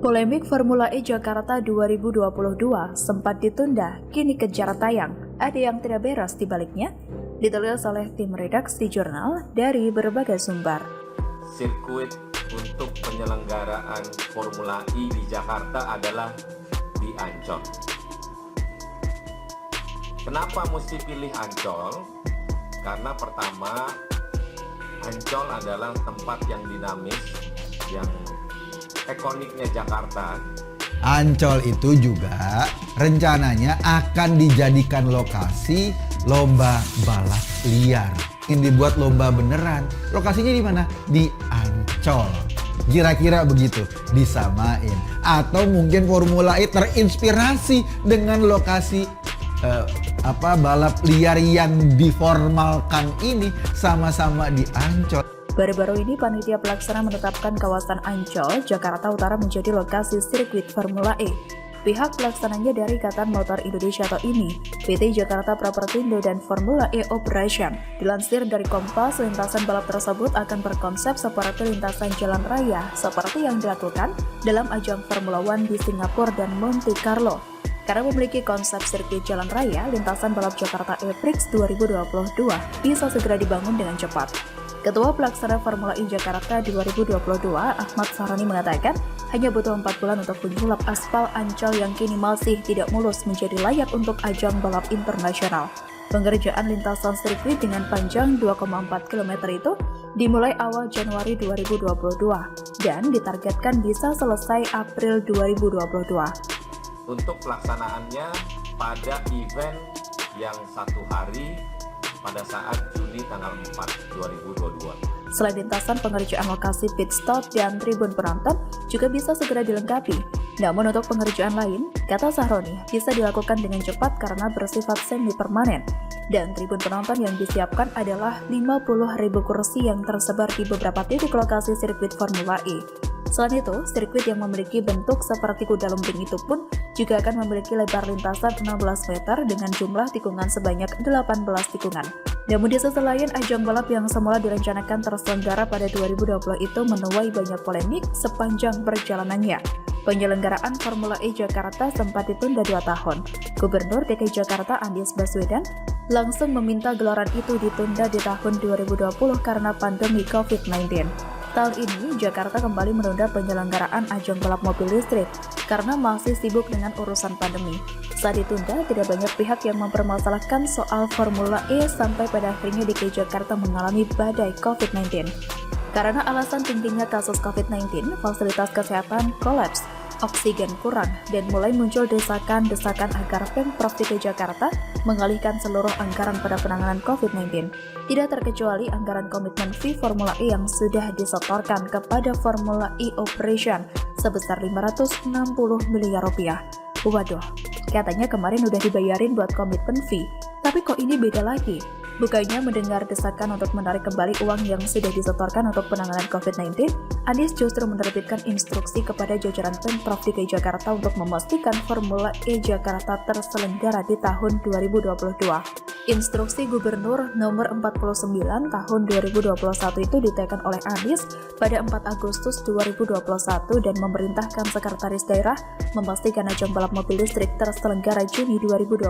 Polemik Formula E Jakarta 2022 sempat ditunda, kini kejar tayang. Ada yang tidak beres di baliknya? Ditulis oleh tim redaksi jurnal dari berbagai sumber. Sirkuit untuk penyelenggaraan Formula E di Jakarta adalah di Ancol. Kenapa mesti pilih Ancol? Karena pertama, Ancol adalah tempat yang dinamis, yang ikoniknya Jakarta. Ancol itu juga rencananya akan dijadikan lokasi lomba balap liar. Ini dibuat lomba beneran. Lokasinya di mana? Di Ancol. Kira-kira begitu disamain. Atau mungkin Formula E terinspirasi dengan lokasi balap liar yang diformalkan ini sama-sama di Ancol. Baru-baru ini panitia pelaksana menetapkan kawasan Ancol, Jakarta Utara menjadi lokasi sirkuit Formula E. Pihak pelaksananya dari Ikatan Motor Indonesia atau IMI, PT Jakarta Propertindo dan Formula E Operation. Dilansir dari Kompas, lintasan balap tersebut akan berkonsep seperti lintasan jalan raya seperti yang dilakukan dalam ajang Formula One di Singapura dan Monte Carlo. Karena memiliki konsep sirkuit jalan raya, lintasan balap Jakarta E-Prix 2022 bisa segera dibangun dengan cepat. Ketua Pelaksana Formula E Jakarta 2022, Ahmad Sahroni mengatakan, hanya butuh 4 bulan untuk menyulap aspal Ancol yang kini masih tidak mulus menjadi layak untuk ajang balap internasional. Pengerjaan lintasan sirkuit dengan panjang 2,4 km itu dimulai awal Januari 2022 dan ditargetkan bisa selesai April 2022. Untuk pelaksanaannya pada event yang 1 hari pada saat Juni tanggal 4, 2022. Selain lintasan, pengerjaan lokasi pit stop dan tribun penonton juga bisa segera dilengkapi. Namun untuk pengerjaan lain, kata Sahroni, bisa dilakukan dengan cepat karena bersifat semi-permanen. Dan tribun penonton yang disiapkan adalah 50.000 kursi yang tersebar di beberapa titik lokasi sirkuit Formula E. Selain itu, sirkuit yang memiliki bentuk seperti kuda lumping itu pun juga akan memiliki lebar lintasan 16 meter dengan jumlah tikungan sebanyak 18 tikungan. Namun di sisi lain, ajang balap yang semula direncanakan terselenggara pada 2020 itu menuai banyak polemik sepanjang perjalanannya. Penyelenggaraan Formula E Jakarta sempat ditunda 2 tahun. Gubernur DKI Jakarta Anies Baswedan langsung meminta gelaran itu ditunda di tahun 2020 karena pandemi COVID-19. Tahun ini, Jakarta kembali menunda penyelenggaraan ajang balap mobil listrik karena masih sibuk dengan urusan pandemi. Saat ditunda, tidak banyak pihak yang mempermasalahkan soal Formula E sampai pada akhirnya DKI Jakarta mengalami badai COVID-19. Karena alasan tingginya kasus COVID-19, fasilitas kesehatan kolaps, oksigen kurang, dan mulai muncul desakan-desakan agar Pemprov DKI Jakarta mengalihkan seluruh anggaran pada penanganan COVID-19. Tidak terkecuali anggaran komitmen fee Formula E yang sudah disetorkan kepada Formula E Operation sebesar 560 miliar rupiah. Waduh, katanya kemarin udah dibayarin buat komitmen fee, tapi kok ini beda lagi? Bukannya mendengar desakan untuk menarik kembali uang yang sudah disetorkan untuk penanganan COVID-19, Anies justru menerbitkan instruksi kepada jajaran Pemprov DKI Jakarta untuk memastikan Formula E Jakarta terselenggara di tahun 2022. Instruksi Gubernur nomor 49 tahun 2021 itu ditekan oleh Anies pada 4 Agustus 2021 dan memerintahkan Sekretaris Daerah memastikan ajang balap mobil listrik terselenggara Juni 2022.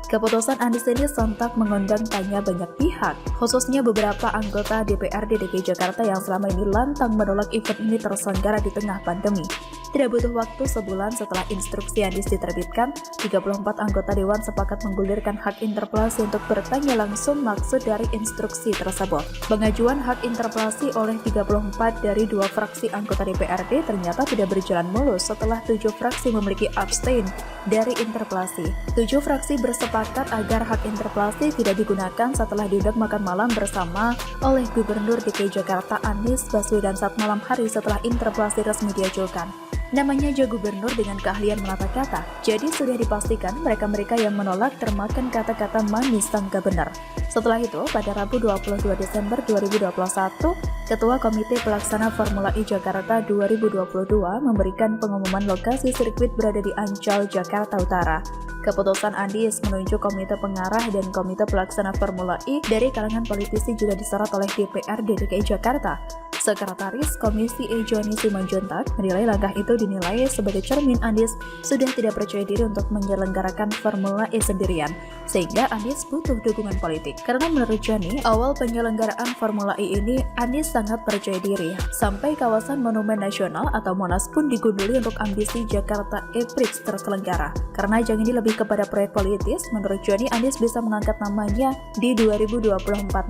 Keputusan Anies ini sontak mengundang tanya banyak pihak, khususnya beberapa anggota DPRD DKI Jakarta yang selama ini lantang menolak event ini terselenggara di tengah pandemi. Tidak butuh waktu sebulan setelah instruksi Anies diterbitkan, 34 anggota Dewan sepakat menggulirkan hak interpelasi untuk bertanya langsung maksud dari instruksi tersebut. Pengajuan hak interpelasi oleh 34 dari 2 fraksi anggota DPRD ternyata tidak berjalan mulus setelah 7 fraksi memiliki abstain dari interpelasi. 7 fraksi bersepakat agar hak interpelasi tidak digunakan setelah diundang makan malam bersama oleh Gubernur DKI Jakarta Anies Baswedan saat malam hari setelah interpelasi resmi diajukan. Namanya aja gubernur dengan keahlian menata kata, jadi sudah dipastikan mereka-mereka yang menolak termakan kata-kata manis sangka benar. Setelah itu, pada Rabu 22 Desember 2021, Ketua Komite Pelaksana Formula E Jakarta 2022 memberikan pengumuman lokasi sirkuit berada di Ancol, Jakarta Utara. Keputusan Anies menunjuk komite pengarah dan komite pelaksana Formula E dari kalangan politisi juga disorot oleh DPRD DKI Jakarta. Sekretaris Komisi E Joni Simanjuntak menilai langkah itu dinilai sebagai cermin Anies sudah tidak percaya diri untuk menyelenggarakan Formula E sendirian, sehingga Anies butuh dukungan politik. Karena menurut Joni, awal penyelenggaraan Formula E ini Anies sangat percaya diri, sampai kawasan Monumen Nasional atau Monas pun digunduli untuk ambisi Jakarta E-Prix terselenggara. Karena ajang ini lebih kepada proyek politis, menurut Joni Anies bisa mengangkat namanya di 2024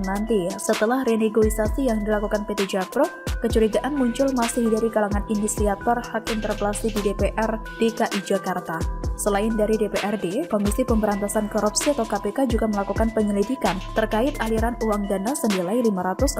nanti. Setelah renegosiasi yang dilakukan PT Jakpro, kecurigaan muncul masih dari kalangan inisiator hak interpelasi di DPR DKI Jakarta. Selain dari DPRD, Komisi Pemberantasan Korupsi atau KPK juga melakukan penyelidikan terkait aliran uang dana senilai 560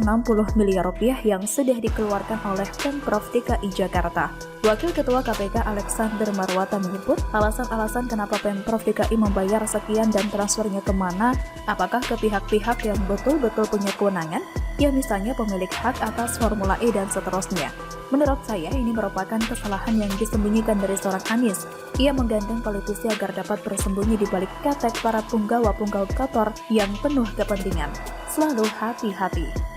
miliar rupiah yang sudah dikeluarkan oleh Pemprov DKI Jakarta. Wakil Ketua KPK Alexander Marwata menyebut alasan-alasan kenapa Pemprov DKI membayar sekian dan transfernya kemana, apakah ke pihak-pihak yang betul-betul punya kewenangan, ya misalnya pemilik hak atas Formula E dan seterusnya. Menurut saya ini merupakan kesalahan yang disembunyikan dari seorang Anies. Ia menggandeng politisi agar dapat bersembunyi di balik ketek para punggawa-punggawa kotor yang penuh kepentingan. Selalu hati-hati.